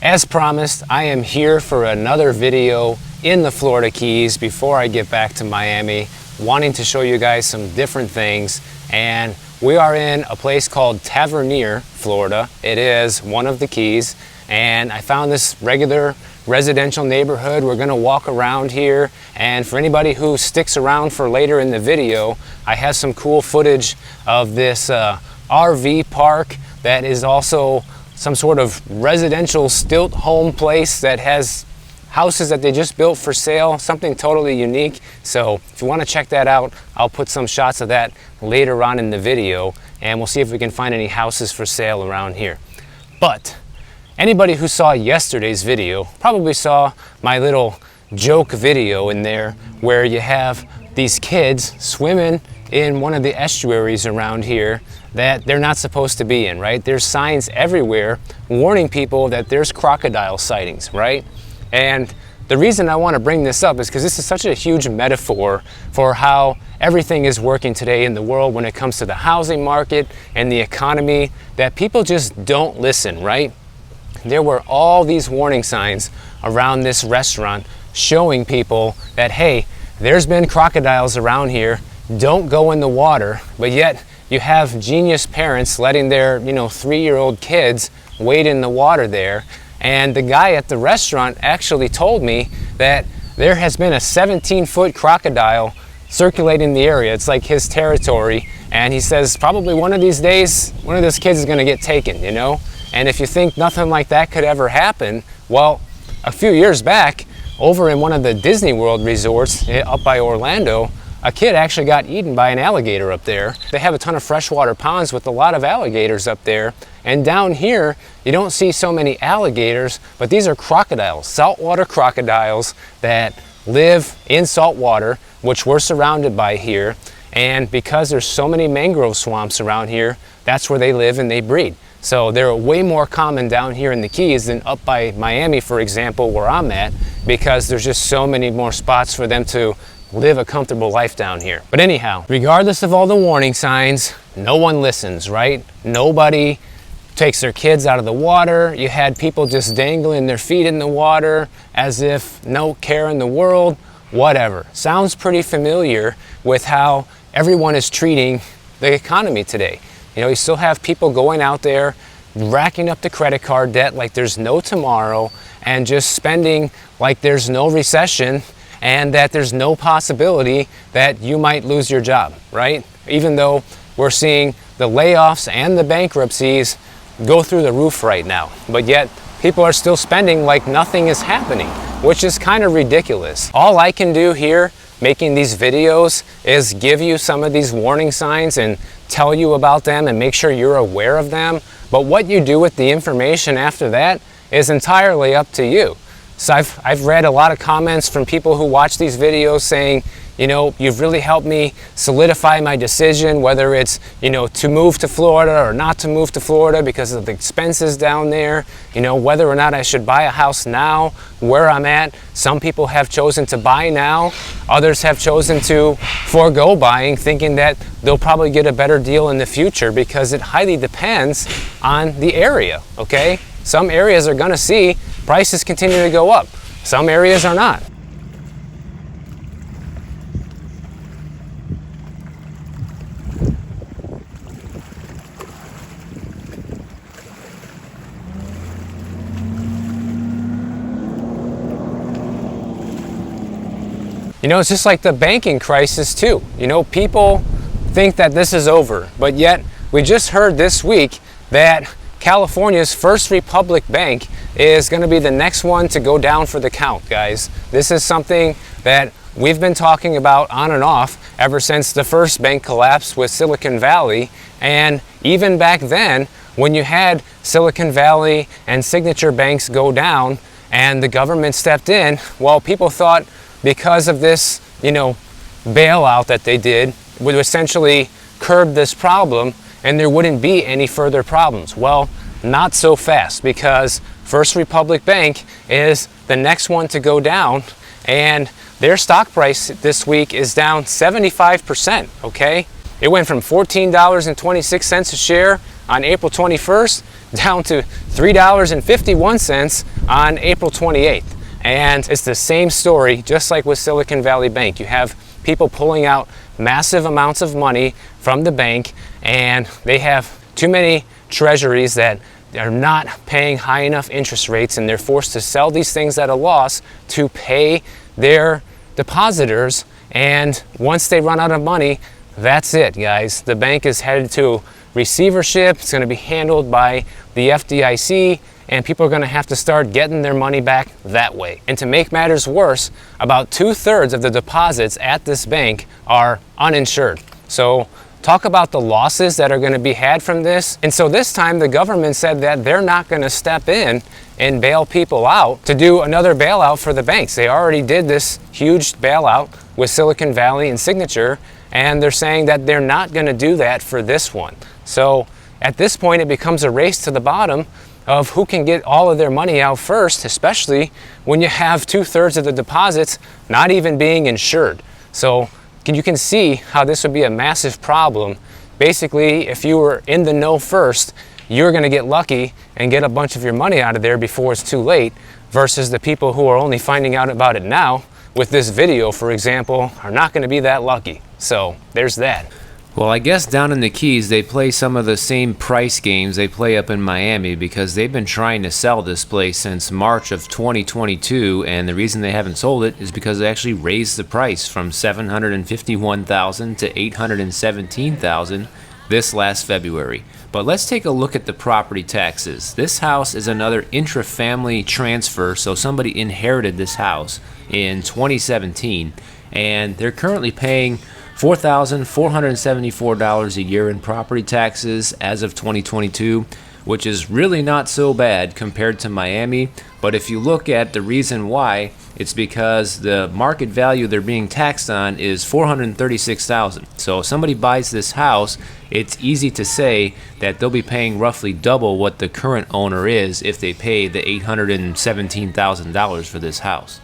As promised, I am here for another video in the Florida Keys before I get back to Miami, wanting to show you guys some different things. And we are in a place called Tavernier, Florida. It is one of the Keys, and I found this regular residential neighborhood. We're gonna walk around here, and for anybody who sticks around for later in the video, I have some cool footage of this RV park that is also some sort of residential stilt home place that has houses that they just built for sale, something totally unique. So if you want to check that out, I'll put some shots of that later on in the video, and we'll see if we can find any houses for sale around here. But anybody who saw yesterday's video probably saw my little joke video in there where you have these kids swimming in one of the estuaries around here that they're not supposed to be in, right? There's signs everywhere warning people that there's crocodile sightings, right? And the reason I want to bring this up is because this is such a huge metaphor for how everything is working today in the world when it comes to the housing market and the economy, that people just don't listen, right? There were all these warning signs around this restaurant showing people that, hey, there's been crocodiles around here, don't go in the water, but yet you have genius parents letting their 3-year-old kids wade in the water there. And the guy at the restaurant actually told me that there has been a 17-foot crocodile circulating the area. It's like his territory, and he says probably one of these days one of those kids is going to get taken, And if you think nothing like that could ever happen, well, a few years back over in one of the Disney World resorts up by Orlando, a kid actually got eaten by an alligator up there. They have a ton of freshwater ponds with a lot of alligators up there. And down here, you don't see so many alligators, but these are crocodiles, saltwater crocodiles that live in salt water, which we're surrounded by here. And because there's so many mangrove swamps around here, that's where they live and they breed. So they're way more common down here in the Keys than up by Miami, for example, where I'm at, because there's just so many more spots for them to live a comfortable life down here. But anyhow, regardless of all the warning signs, no one listens, right? Nobody takes their kids out of the water. You had people just dangling their feet in the water as if no care in the world, whatever. Sounds pretty familiar with how everyone is treating the economy today. You still have people going out there racking up the credit card debt like there's no tomorrow, and just spending like there's no recession, and that there's no possibility that you might lose your job, right? Even though we're seeing the layoffs and the bankruptcies go through the roof right now, but yet people are still spending like nothing is happening, which is kind of ridiculous. All I can do here making these videos is give you some of these warning signs and tell you about them and make sure you're aware of them. But what you do with the information after that is entirely up to you. So I've read a lot of comments from people who watch these videos saying, you've really helped me solidify my decision, whether it's, to move to Florida or not to move to Florida because of the expenses down there, whether or not I should buy a house now where I'm at. Some people have chosen to buy now. Others have chosen to forego buying, thinking that they'll probably get a better deal in the future, because it highly depends on the area, okay? Some areas are gonna see prices continue to go up. Some areas are not. It's just like the banking crisis too. People think that this is over, but yet we just heard this week that California's First Republic Bank is going to be the next one to go down for the count, guys. This is something that we've been talking about on and off ever since the first bank collapsed with Silicon Valley. And even back then, when you had Silicon Valley and Signature banks go down and the government stepped in, well, people thought because of this, bailout that they did would essentially curb this problem and there wouldn't be any further problems. Well, not so fast, because First Republic Bank is the next one to go down, and their stock price this week is down 75%, okay? It went from $14.26 a share on April 21st down to $3.51 on April 28th. And it's the same story, just like with Silicon Valley Bank. You have people pulling out massive amounts of money from the bank, and they have too many treasuries that are not paying high enough interest rates, and they're forced to sell these things at a loss to pay their depositors. And once they run out of money, that's it, guys. The bank is headed to receivership. It's going to be handled by the FDIC, and people are going to have to start getting their money back that way. And to make matters worse, about 2/3 of the deposits at this bank are uninsured. So talk about the losses that are going to be had from this. And so this time the government said that they're not going to step in and bail people out to do another bailout for the banks. They already did this huge bailout with Silicon Valley and Signature, and they're saying that they're not going to do that for this one. So at this point, it becomes a race to the bottom of who can get all of their money out first, especially when you have 2/3 of the deposits not even being insured. So you can see how this would be a massive problem. Basically, if you were in the know first, you're going to get lucky and get a bunch of your money out of there before it's too late, versus the people who are only finding out about it now with this video, for example, are not going to be that lucky. So there's that. Well, I guess down in the Keys, they play some of the same price games they play up in Miami, because they've been trying to sell this place since March of 2022, and the reason they haven't sold it is because they actually raised the price from $751,000 to $817,000 this last February. But let's take a look at the property taxes. This house is another intra-family transfer, so somebody inherited this house in 2017, and they're currently paying $4,474 a year in property taxes as of 2022, which is really not so bad compared to Miami. But if you look at the reason why, it's because the market value they're being taxed on is $436,000. So if somebody buys this house, it's easy to say that they'll be paying roughly double what the current owner is if they pay the $817,000 for this house.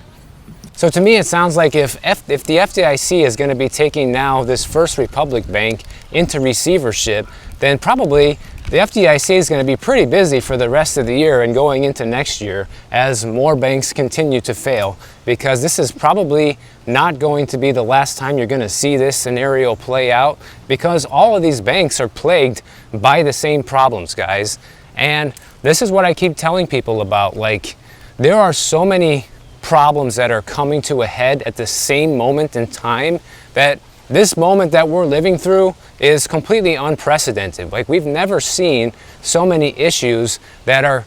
So to me, it sounds like if the FDIC is going to be taking now this First Republic Bank into receivership, then probably the FDIC is going to be pretty busy for the rest of the year and going into next year as more banks continue to fail, because this is probably not going to be the last time you're going to see this scenario play out, because all of these banks are plagued by the same problems, guys. And this is what I keep telling people about. Like, there are so many problems that are coming to a head at the same moment in time that this moment that we're living through is completely unprecedented. Like, we've never seen so many issues that are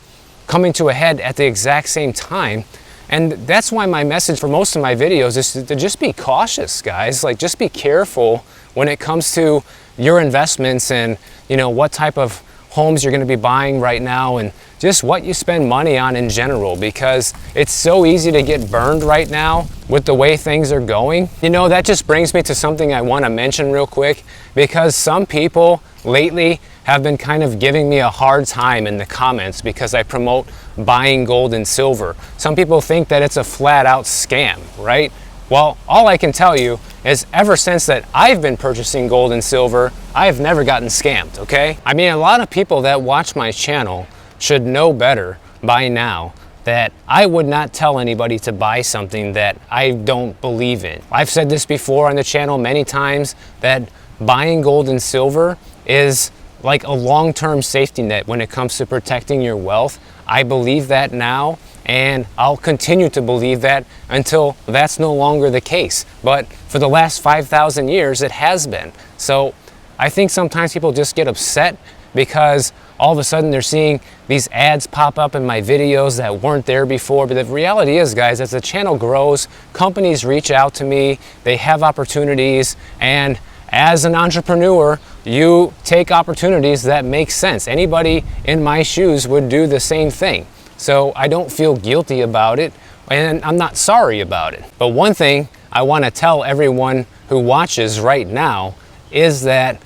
coming to a head at the exact same time. And that's why my message for most of my videos is to just be cautious, guys. Like, just be careful when it comes to your investments and, you know, what type of homes you're going to be buying right now, and just what you spend money on in general, because it's so easy to get burned right now with the way things are going. You know, that just brings me to something I want to mention real quick, because some people lately have been kind of giving me a hard time in the comments because I promote buying gold and silver. Some people think that it's a flat out scam, right? Well, all I can tell you is ever since that I've been purchasing gold and silver, I've never gotten scammed, okay? I mean, a lot of people that watch my channel should know better by now that I would not tell anybody to buy something that I don't believe in. I've said this before on the channel many times, that buying gold and silver is like a long-term safety net when it comes to protecting your wealth. I believe that now, and I'll continue to believe that until that's no longer the case. But for the last 5,000 years, it has been. So I think sometimes people just get upset because all of a sudden they're seeing these ads pop up in my videos that weren't there before. But the reality is, guys, as the channel grows, companies reach out to me, they have opportunities, and as an entrepreneur, you take opportunities that make sense. Anybody in my shoes would do the same thing. So I don't feel guilty about it, and I'm not sorry about it. But one thing I want to tell everyone who watches right now is that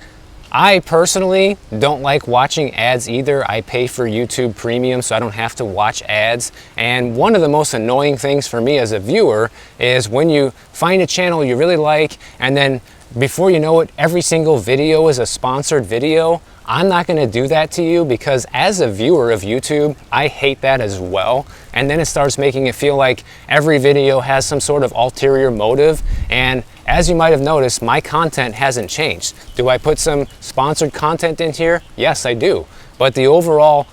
I personally don't like watching ads either. I pay for YouTube Premium so I don't have to watch ads. And one of the most annoying things for me as a viewer is when you find a channel you really like, and then before you know it, every single video is a sponsored video. I'm not gonna do that to you, because as a viewer of YouTube, I hate that as well. And then it starts making it feel like every video has some sort of ulterior motive. And as you might have noticed, my content hasn't changed. Do I put some sponsored content in here? Yes, I do. But the overall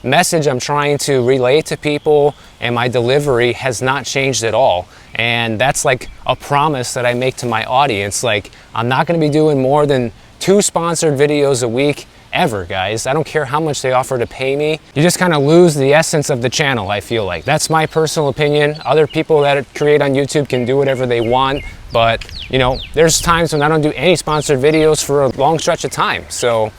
message I'm trying to relay to people and my delivery has not changed at all. And that's like a promise that I make to my audience. Like, I'm not gonna be doing more than 2 sponsored videos a week ever, guys. I don't care how much they offer to pay me. You just kind of lose the essence of the channel, I feel like. That's my personal opinion. Other people that create on YouTube can do whatever they want, but you know, there's times when I don't do any sponsored videos for a long stretch of time. So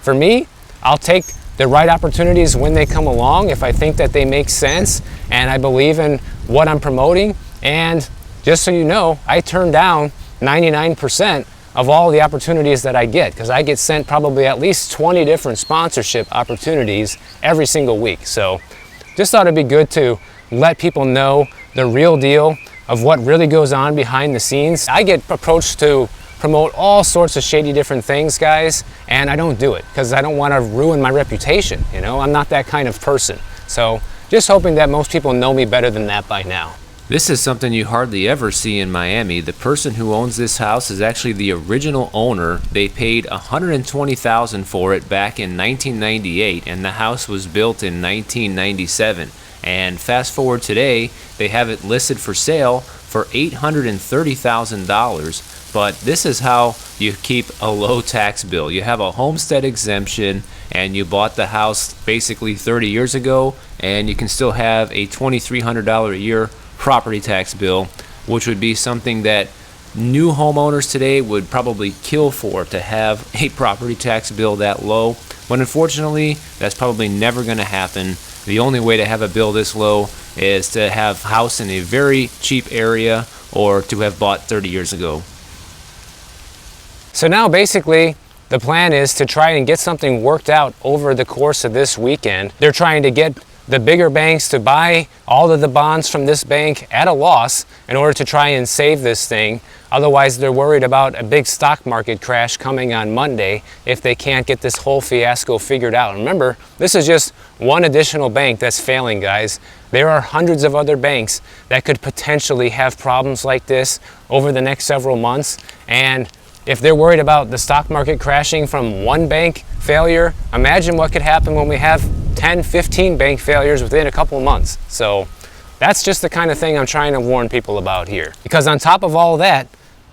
for me, I'll take the right opportunities when they come along if I think that they make sense and I believe in what I'm promoting. And just so you know, I turn down 99% of all the opportunities that I get, because I get sent probably at least 20 different sponsorship opportunities every single week. So just thought it'd be good to let people know the real deal of what really goes on behind the scenes. I get approached to promote all sorts of shady different things, guys, and I don't do it because I don't want to ruin my reputation. You know, I'm not that kind of person. So just hoping that most people know me better than that by now. This is something you hardly ever see in Miami. The person who owns this house is actually the original owner. They paid $120,000 for it back in 1998, and the house was built in 1997. And fast forward today, they have it listed for sale for $830,000. But this is how you keep a low tax bill. You have a homestead exemption, and you bought the house basically 30 years ago, and you can still have a $2,300 a year property tax bill, which would be something that new homeowners today would probably kill for, to have a property tax bill that low. But unfortunately, that's probably never going to happen. The only way to have a bill this low is to have a house in a very cheap area or to have bought 30 years ago. So now basically the plan is to try and get something worked out over the course of this weekend. They're trying to get the bigger banks to buy all of the bonds from this bank at a loss in order to try and save this thing. Otherwise, they're worried about a big stock market crash coming on Monday if they can't get this whole fiasco figured out. Remember, this is just one additional bank that's failing, guys. There are hundreds of other banks that could potentially have problems like this over the next several months. And if they're worried about the stock market crashing from one bank failure, imagine what could happen when we have 10, 15 bank failures within a couple of months. So that's just the kind of thing I'm trying to warn people about here. Because on top of all that,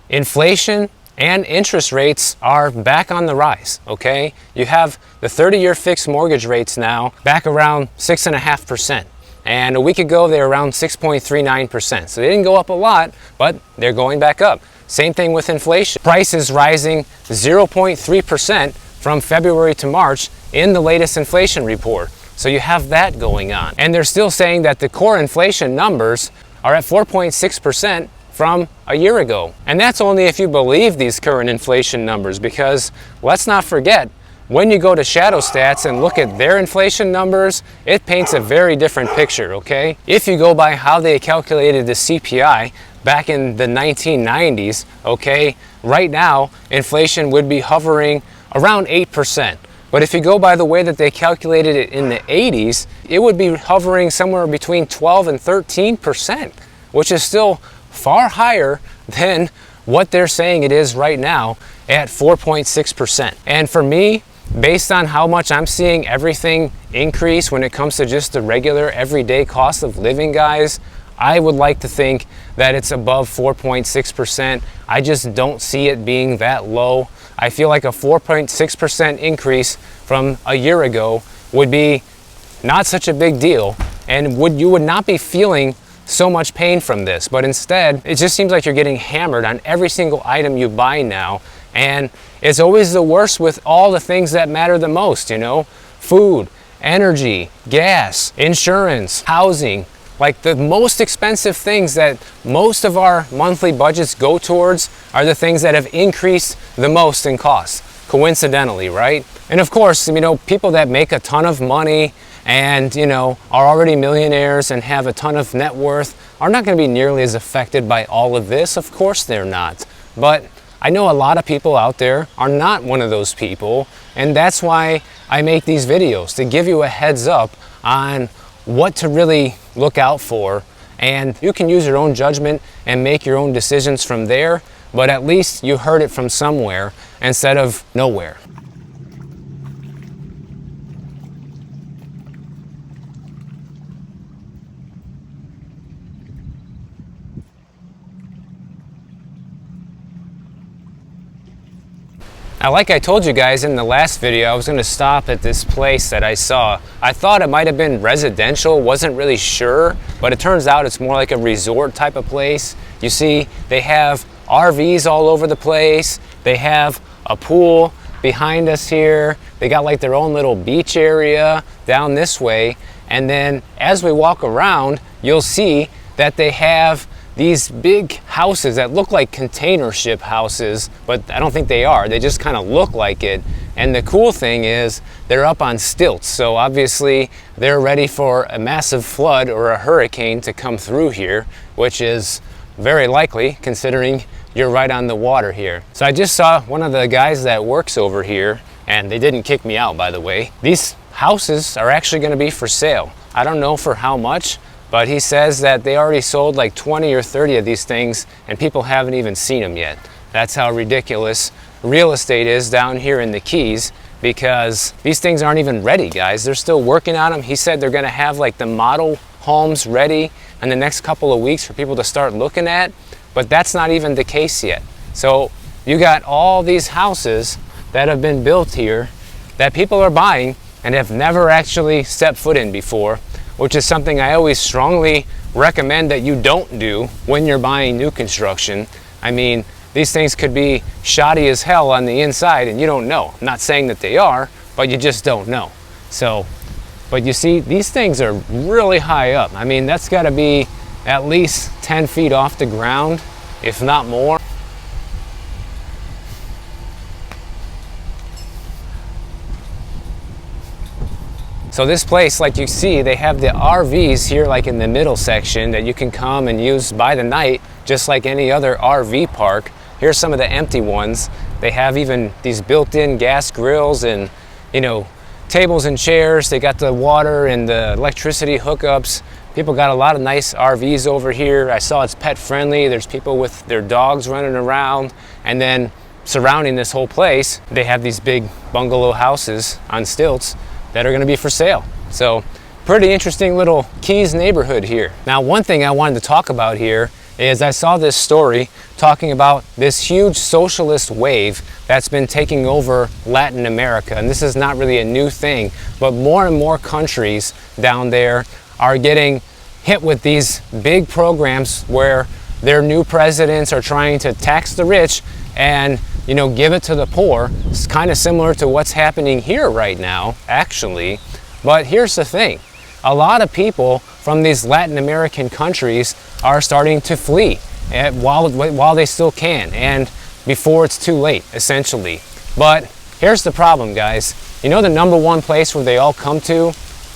inflation and interest rates are back on the rise, okay? You have the 30-year fixed mortgage rates now back around 6.5%. And a week ago, they were around 6.39%. So they didn't go up a lot, but they're going back up. Same thing with inflation. Prices rising 0.3% from February to March in the latest inflation report. So you have that going on. And they're still saying that the core inflation numbers are at 4.6% from a year ago. And that's only if you believe these current inflation numbers, because let's not forget, when you go to Shadow Stats and look at their inflation numbers, it paints a very different picture, okay? If you go by how they calculated the CPI back in the 1990s, okay, right now inflation would be hovering around 8%. But if you go by the way that they calculated it in the 80s, it would be hovering somewhere between 12 and 13%, which is still far higher than what they're saying it is right now at 4.6%. And for me, based on how much I'm seeing everything increase when it comes to just the regular everyday cost of living, guys, I would like to think that it's above 4.6%. I just don't see it being that low. I feel like a 4.6% increase from a year ago would be not such a big deal, and you would not be feeling so much pain from this. But instead, it just seems like you're getting hammered on every single item you buy now. And it's always the worst with all the things that matter the most, you know? Food, energy, gas, insurance, housing. Like the most expensive things that most of our monthly budgets go towards are the things that have increased the most in cost. coincidentally, right? And of course, you know, people that make a ton of money and, you know, are already millionaires and have a ton of net worth are not going to be nearly as affected by all of this. Of course they're not. But I know a lot of people out there are not one of those people, and that's why I make these videos, to give you a heads up on what to really look out for, and you can use your own judgment and make your own decisions from there, but at least you heard it from somewhere instead of nowhere. Now, like I told you guys in the last video, I was going to stop at this place that I saw. I thought it might have been residential, wasn't really sure, but it turns out it's more like a resort type of place. You see, they have RVs all over the place. They have a pool behind us here. They got like their own little beach area down this way. And then as we walk around, you'll see that they have these big houses that look like container ship houses, but I don't think they are. They just kind of look like it. And the cool thing is they're up on stilts. So obviously they're ready for a massive flood or a hurricane to come through here, which is very likely considering you're right on the water here. So I just saw one of the guys that works over here, and they didn't kick me out, by the way. These houses are actually going to be for sale. I don't know for how much, but he says that they already sold like 20 or 30 of these things and people haven't even seen them yet. That's how ridiculous real estate is down here in the Keys, because these things aren't even ready, guys. They're still working on them. He said they're gonna have like the model homes ready in the next couple of weeks for people to start looking at, but that's not even the case yet. So you got all these houses that have been built here that people are buying and have never actually stepped foot in before, which is something I always strongly recommend that you don't do when you're buying new construction. I mean, these things could be shoddy as hell on the inside and you don't know. I'm not saying that they are, but you just don't know. So, but you see, these things are really high up. I mean, that's gotta be at least 10 feet off the ground, if not more. So this place, like you see, they have the RVs here like in the middle section that you can come and use by the night, just like any other RV park. Here's some of the empty ones. They have even these built-in gas grills and, you know, tables and chairs. They got the water and the electricity hookups. People got a lot of nice RVs over here. I saw it's pet friendly. There's people with their dogs running around. And then surrounding this whole place, they have these big bungalow houses on stilts that are going to be for sale. So pretty interesting little Keys neighborhood here. Now, one thing I wanted to talk about here is I saw this story talking about this huge socialist wave that's been taking over Latin America. And this is not really a new thing, but more and more countries down there are getting hit with these big programs where their new presidents are trying to tax the rich and, you know, give it to the poor. It's kind of similar to what's happening here right now, actually. But here's the thing. A lot of people from these Latin American countries are starting to flee while they still can, and before it's too late, essentially. But here's the problem, guys. You know the number one place where they all come to?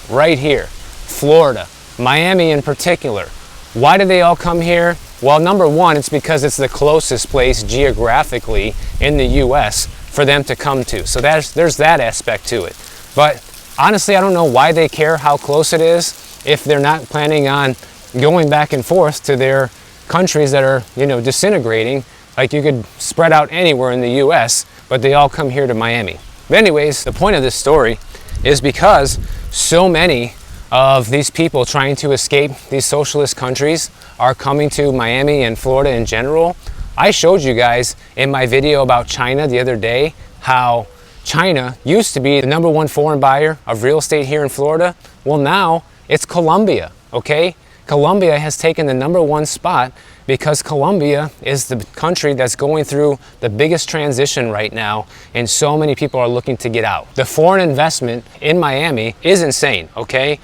Right here, Florida, Miami in particular. Why do they all come here? Well, number one, it's because it's the closest place geographically in the US for them to come to. So there's that aspect to it. But honestly, I don't know why they care how close it is if they're not planning on going back and forth to their countries that are, you know, disintegrating. Like, you could spread out anywhere in the US, but they all come here to Miami. But anyways, the point of this story is because so many of these people trying to escape these socialist countries are coming to Miami and Florida in general. I showed you guys in my video about China the other day how China used to be the number one foreign buyer of real estate here in Florida. Well, now it's Colombia, okay? Colombia has taken the number one spot because Colombia is the country that's going through the biggest transition right now, and so many people are looking to get out. The foreign investment in Miami is insane, okay?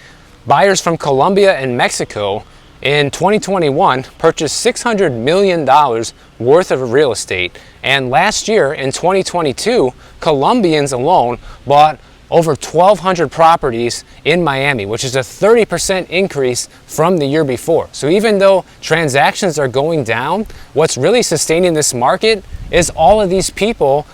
Buyers from Colombia and Mexico in 2021 purchased $600 million worth of real estate. And last year in 2022, Colombians alone bought over 1,200 properties in Miami, which is a 30% increase from the year before. So even though transactions are going down, what's really sustaining this market is all of these people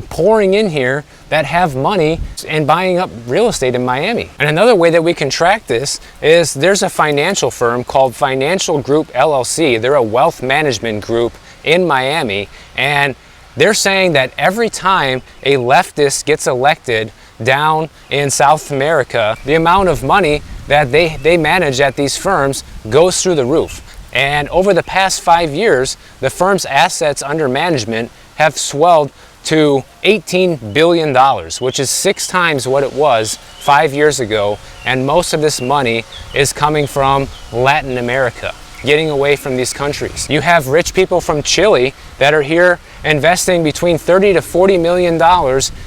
pouring in here that have money and buying up real estate in Miami. And another way that we can track this is there's a financial firm called Financial Group LLC. They're a wealth management group in Miami, and they're saying that every time a leftist gets elected down in South America, the amount of money that they manage at these firms goes through the roof. And over the past 5 years, the firm's assets under management have swelled to $18 billion, which is 6 times what it was 5 years ago. And most of this money is coming from Latin America, getting away from these countries. You have rich people from Chile that are here investing between $30 to $40 million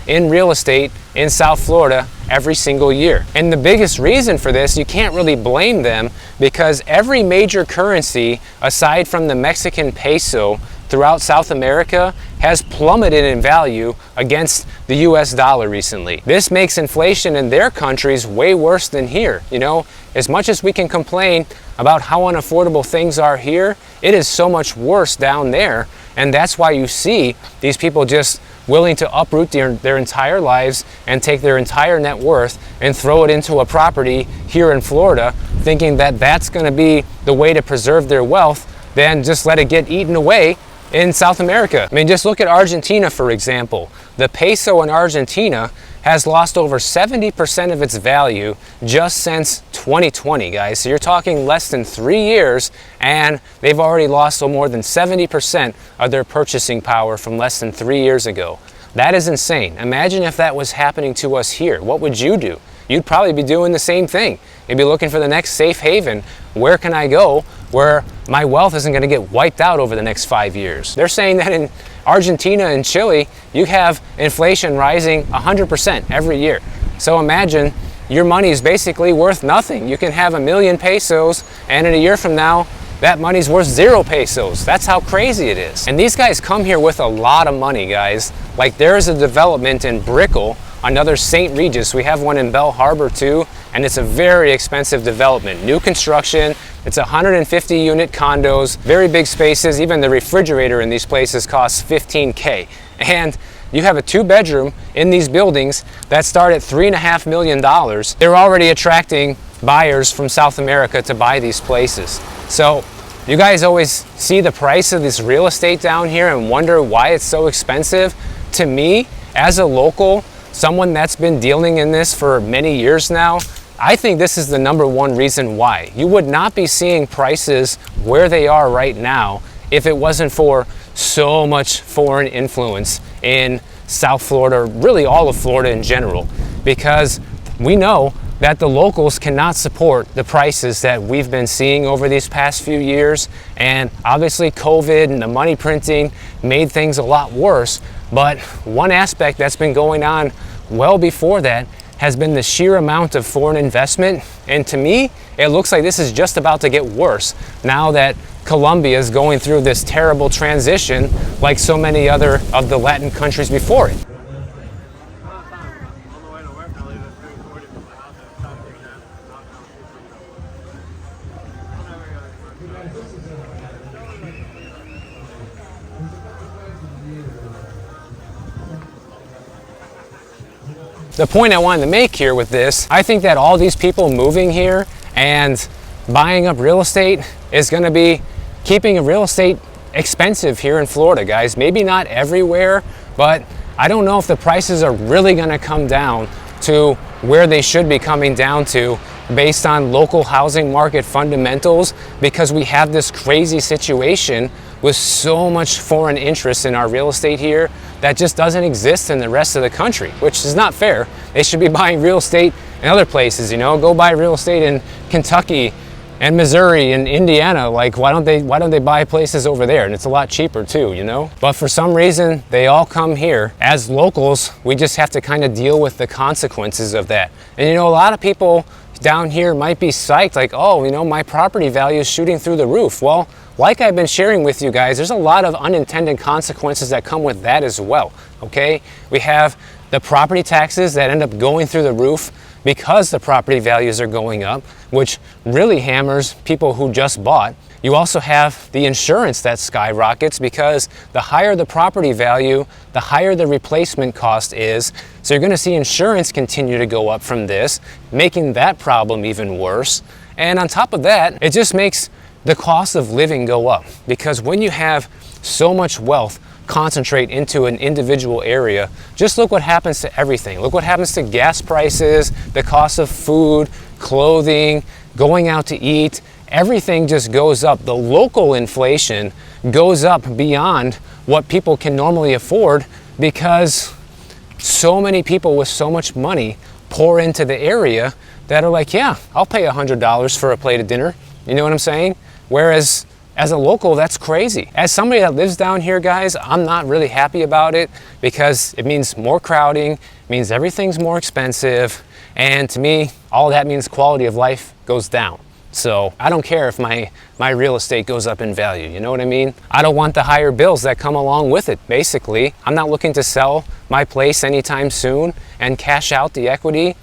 in real estate in South Florida every single year. And the biggest reason for this, you can't really blame them, because every major currency aside from the Mexican peso throughout South America has plummeted in value against the US dollar recently. This makes inflation in their countries way worse than here. You know, as much as we can complain about how unaffordable things are here, it is so much worse down there. And that's why you see these people just willing to uproot their entire lives and take their entire net worth and throw it into a property here in Florida, thinking that that's going to be the way to preserve their wealth, then just let it get eaten away in South America. I mean, just look at Argentina, for example. The peso in Argentina has lost over 70% of its value just since 2020, guys. So you're talking less than 3 years, and they've already lost more than 70% of their purchasing power from less than 3 years ago. That is insane. Imagine if that was happening to us here. What would you do? You'd probably be doing the same thing. You'd be looking for the next safe haven. Where can I go where my wealth isn't going to get wiped out over the next 5 years? They're saying that in Argentina and Chile, you have inflation rising 100% every year. So imagine your money is basically worth nothing. You can have 1 million pesos, and in a year from now, that money's worth 0 pesos. That's how crazy it is. And these guys come here with a lot of money, guys. Like, there's a development in Brickell, another St. Regis. We have one in Bell Harbor too, and it's a very expensive development. New construction, it's 150 unit condos, very big spaces. Even the refrigerator in these places costs $15K. And you have a 2-bedroom in these buildings that start at $3.5 million. They're already attracting buyers from South America to buy these places. So you guys always see the price of this real estate down here and wonder why it's so expensive. To me, as a local, someone that's been dealing in this for many years now, I think this is the #1 reason why. You would not be seeing prices where they are right now if it wasn't for so much foreign influence in South Florida, or really all of Florida in general, because we know that the locals cannot support the prices that we've been seeing over these past few years. And obviously COVID and the money printing made things a lot worse. But one aspect that's been going on well before that has been the sheer amount of foreign investment. And to me, it looks like this is just about to get worse now that Colombia is going through this terrible transition like so many other of the Latin countries before it. The point I wanted to make here with this, I think that all these people moving here and buying up real estate is going to be keeping real estate expensive here in Florida, guys. Maybe not everywhere, but I don't know if the prices are really going to come down to where they should be coming down to based on local housing market fundamentals, because we have this crazy situation with so much foreign interest in our real estate here that just doesn't exist in the rest of the country, which is not fair. They should be buying real estate in other places, you know. Go buy real estate in Kentucky and Missouri and Indiana. Like, why don't they buy places over there? And it's a lot cheaper too, you know. But for some reason, they all come here. As locals, we just have to kind of deal with the consequences of that. And you know, a lot of people down here might be psyched like, oh, you know, my property value is shooting through the roof. Well, like I've been sharing with you guys, there's a lot of unintended consequences that come with that as well, okay? We have the property taxes that end up going through the roof because the property values are going up, which really hammers people who just bought. You also have the insurance that skyrockets because the higher the property value, the higher the replacement cost is. So you're going to see insurance continue to go up from this, making that problem even worse. And on top of that, it just makes the cost of living go up, because when you have so much wealth concentrate into an individual area, just look what happens to everything. Look what happens to gas prices, the cost of food, clothing, going out to eat. Everything just goes up. The local inflation goes up beyond what people can normally afford because so many people with so much money pour into the area that are like, yeah, I'll pay $100 for a plate of dinner. You know what I'm saying? Whereas as a local, that's crazy. As somebody that lives down here, guys, I'm not really happy about it because it means more crowding, means everything's more expensive, and to me, all that means quality of life goes down. So I don't care if my real estate goes up in value, you know what I mean? I don't want the higher bills that come along with it, basically. I'm not looking to sell my place anytime soon and cash out the equity,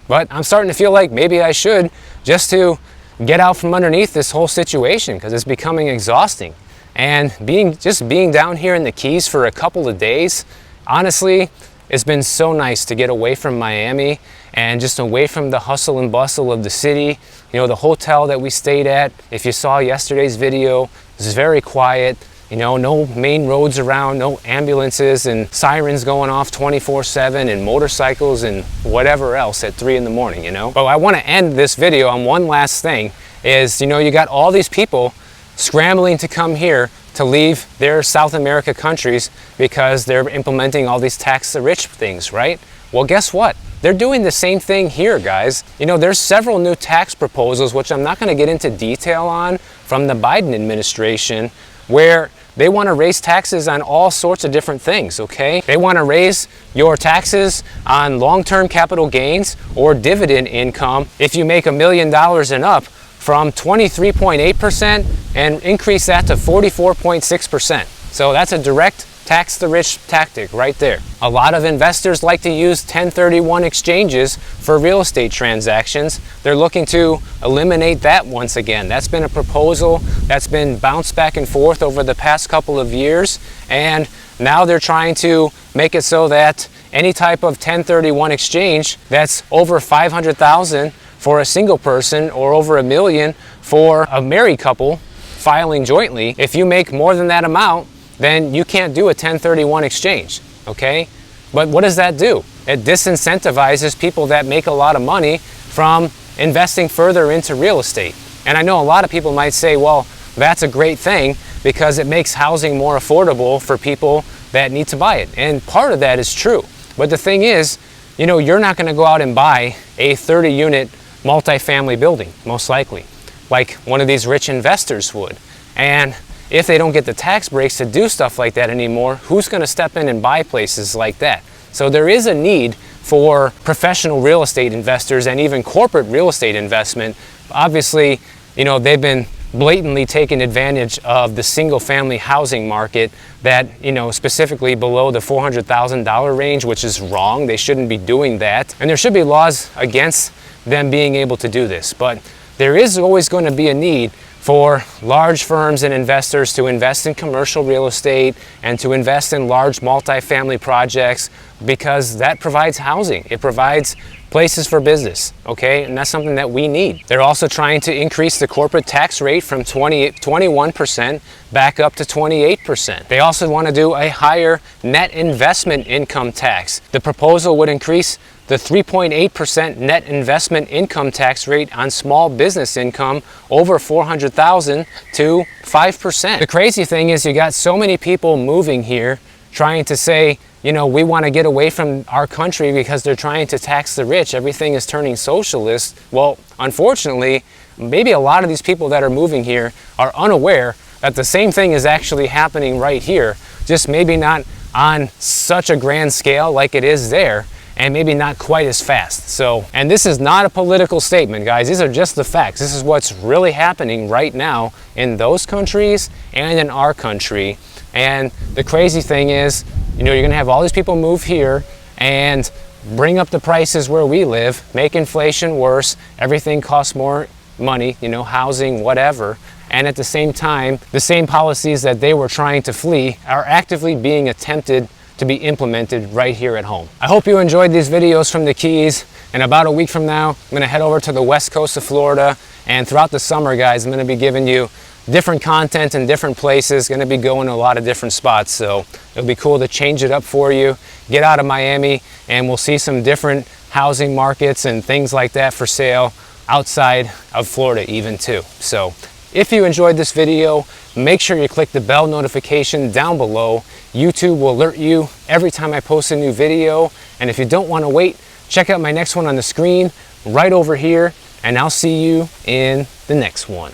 but I'm starting to feel like maybe I should, just to get out from underneath this whole situation, because it's becoming exhausting. And just being down here in the Keys for a couple of days, honestly, it's been so nice to get away from Miami and just away from the hustle and bustle of the city. You know, the hotel that we stayed at, if you saw yesterday's video, was very quiet. You know, no main roads around, no ambulances and sirens going off 24/7 and motorcycles and whatever else at 3 in the morning, you know? But I want to end this video on one last thing is, you know, you got all these people scrambling to come here to leave their South America countries because they're implementing all these tax the rich things, right? Well, guess what? They're doing the same thing here, guys. You know, there's several new tax proposals, which I'm not going to get into detail on, from the Biden administration, where they want to raise taxes on all sorts of different things, okay? They want to raise your taxes on long-term capital gains or dividend income if you make $1 million and up from 23.8% and increase that to 44.6%. So that's a direct tax the rich tactic right there. A lot of investors like to use 1031 exchanges for real estate transactions. They're looking to eliminate that once again. That's been a proposal that's been bounced back and forth over the past couple of years, and now they're trying to make it so that any type of 1031 exchange that's over 500,000 for a single person or over $1 million for a married couple filing jointly, if you make more than that amount, then you can't do a 1031 exchange, okay? But what does that do? It disincentivizes people that make a lot of money from investing further into real estate. And I know a lot of people might say, well, that's a great thing because it makes housing more affordable for people that need to buy it. And part of that is true. But the thing is, you know, you're not gonna go out and buy a 30-unit multifamily building, most likely, like one of these rich investors would. And if they don't get the tax breaks to do stuff like that anymore, who's going to step in and buy places like that? So there is a need for professional real estate investors and even corporate real estate investment. Obviously, you know, they've been blatantly taking advantage of the single family housing market that, you know, specifically below the $400,000 range, which is wrong. They shouldn't be doing that. And there should be laws against them being able to do this. But there is always going to be a need for large firms and investors to invest in commercial real estate and to invest in large multifamily projects, because that provides housing. It provides places for business, okay? And that's something that we need. They're also trying to increase the corporate tax rate from 21% back up to 28%. They also want to do a higher net investment income tax. The proposal would increase the 3.8% net investment income tax rate on small business income over $400,000 to 5%. The crazy thing is you got so many people moving here trying to say, you know, we want to get away from our country because they're trying to tax the rich. Everything is turning socialist. Well, unfortunately, maybe a lot of these people that are moving here are unaware that the same thing is actually happening right here, just maybe not on such a grand scale like it is there. and maybe not quite as fast. So, and this is not a political statement, guys. These are just the facts. This is what's really happening right now in those countries and in our country. And the crazy thing is, you know, you're gonna have all these people move here and bring up the prices where we live, make inflation worse, everything costs more money, you know, housing, whatever. And at the same time, the same policies that they were trying to flee are actively being attempted to be implemented right here at home. I hope you enjoyed these videos from the Keys. And about a week from now, I'm gonna head over to the west coast of Florida. And throughout the summer, guys, I'm gonna be giving you different content in different places, gonna be going to a lot of different spots. So it'll be cool to change it up for you, get out of Miami, and we'll see some different housing markets and things like that for sale outside of Florida even too. So if you enjoyed this video, make sure you click the bell notification down below. YouTube will alert you every time I post a new video. And if you don't want to wait, check out my next one on the screen right over here, and I'll see you in the next one.